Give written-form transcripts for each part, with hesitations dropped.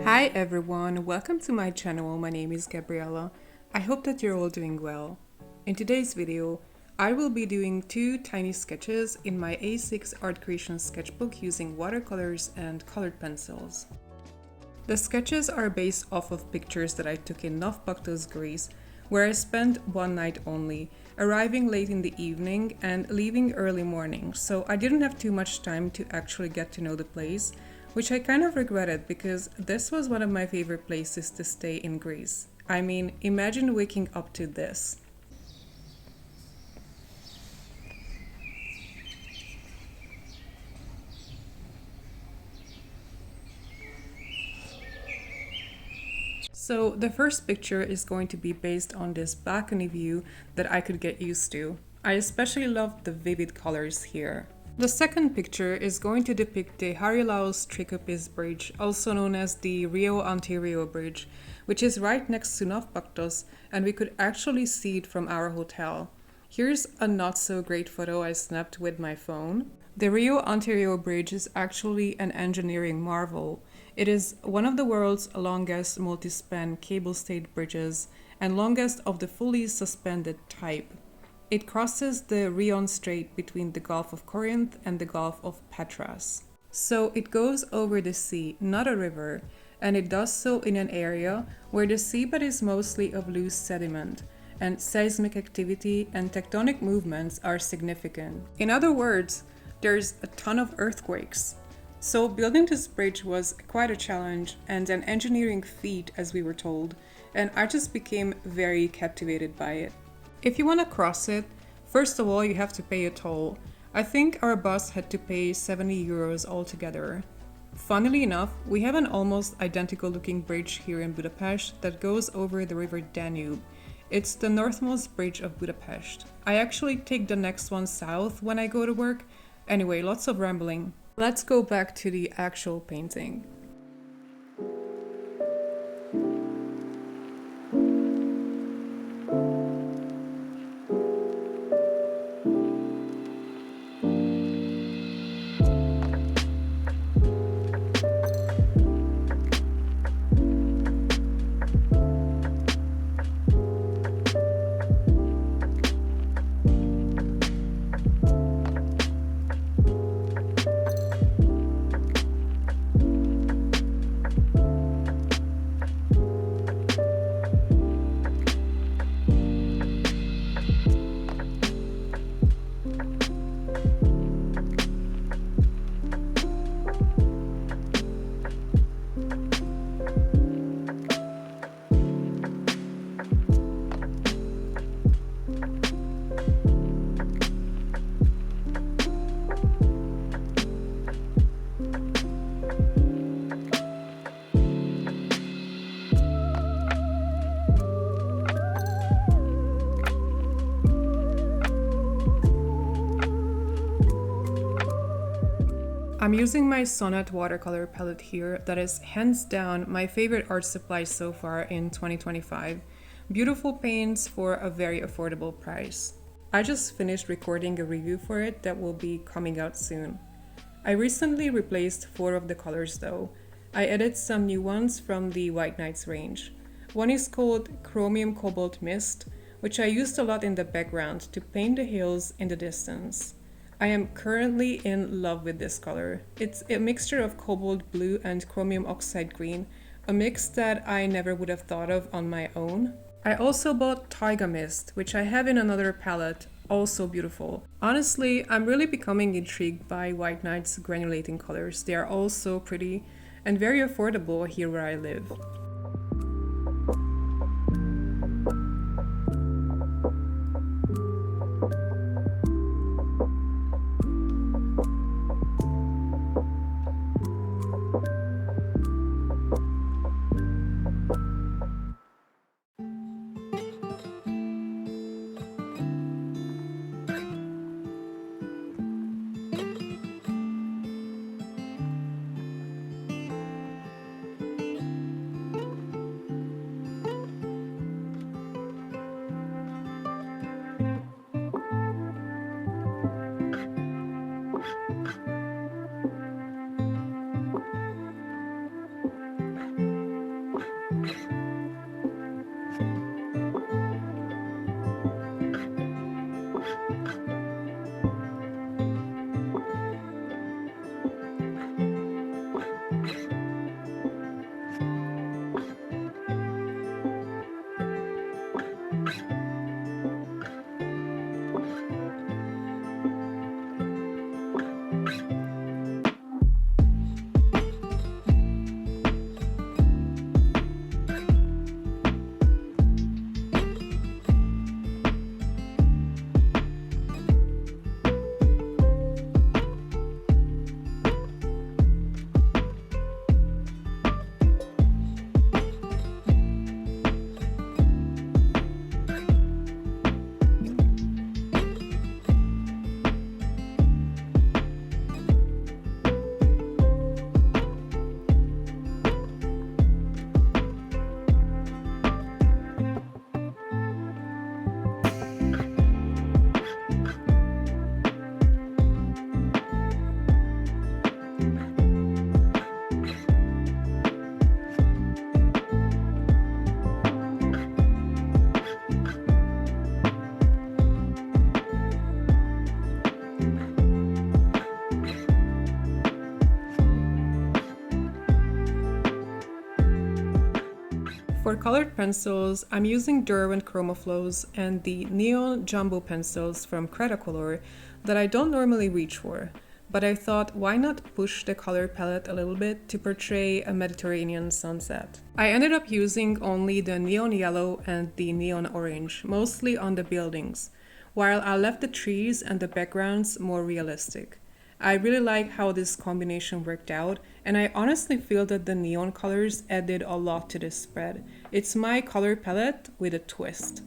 Hi everyone, welcome to my channel. My name is Gabriella. I hope that you're all doing well. In today's video, I will be doing two tiny sketches in my A6 art creation sketchbook using watercolors and colored pencils. The sketches are based off of pictures that I took in Nafpaktos, Greece, where I spent one night only, arriving late in the evening and leaving early morning, so I didn't have too much time to actually get to know the place, which I kind of regretted because this was one of my favorite places to stay in Greece. I mean, imagine waking up to this. So the first picture is going to be based on this balcony view that I could get used to. I especially love the vivid colors here. The second picture is going to depict the Derwent Bridge, also known as the Rio-Antirrio Bridge, which is right next to Nafpaktos, and we could actually see it from our hotel. Here's a not so great photo I snapped with my phone. The Rio-Antirrio Bridge is actually an engineering marvel. It is one of the world's longest multi-span cable-stayed bridges and longest of the fully suspended type. It crosses the Rion Strait between the Gulf of Corinth and the Gulf of Patras. So it goes over the sea, not a river, and it does so in an area where the seabed is mostly of loose sediment, and seismic activity and tectonic movements are significant. In other words, there's a ton of earthquakes. So building this bridge was quite a challenge and an engineering feat, as we were told, and I just became very captivated by it. If you want to cross it, first of all you have to pay a toll. I think our bus had to pay 70 euros altogether. Funnily enough, we have an almost identical looking bridge here in Budapest that goes over the river Danube. It's the northmost bridge of Budapest. I actually take the next one south when I go to work. Anyway, lots of rambling. Let's go back to the actual painting. I'm using my Sonnet watercolor palette here that is hands down my favorite art supply so far in 2025. Beautiful paints for a very affordable price. I just finished recording a review for it that will be coming out soon. I recently replaced 4 of the colors though. I added some new ones from the White Nights range. One is called Chromium Cobalt Mist, which I used a lot in the background to paint the hills in the distance. I am currently in love with this color. It's a mixture of cobalt blue and chromium oxide green, a mix that I never would have thought of on my own. I also bought Taiga Mist, which I have in another palette, also beautiful. Honestly, I'm really becoming intrigued by White Knight's granulating colors. They are all so pretty and very affordable here where I live. For colored pencils, I'm using Derwent Chromaflows and the Neon Jumbo pencils from Cretacolor that I don't normally reach for, but I thought why not push the color palette a little bit to portray a Mediterranean sunset. I ended up using only the neon yellow and the neon orange, mostly on the buildings, while I left the trees and the backgrounds more realistic. I really like how this combination worked out, and I honestly feel that the neon colors added a lot to this spread. It's my color palette with a twist.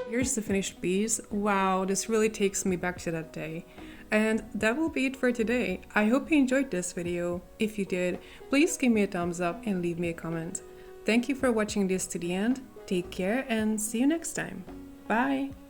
Here's the finished piece. Wow, this really takes me back to that day. And that will be it for today. I hope you enjoyed this video. If you did, please give me a thumbs up and leave me a comment. Thank you for watching this to the end. Take care and see you next time. Bye!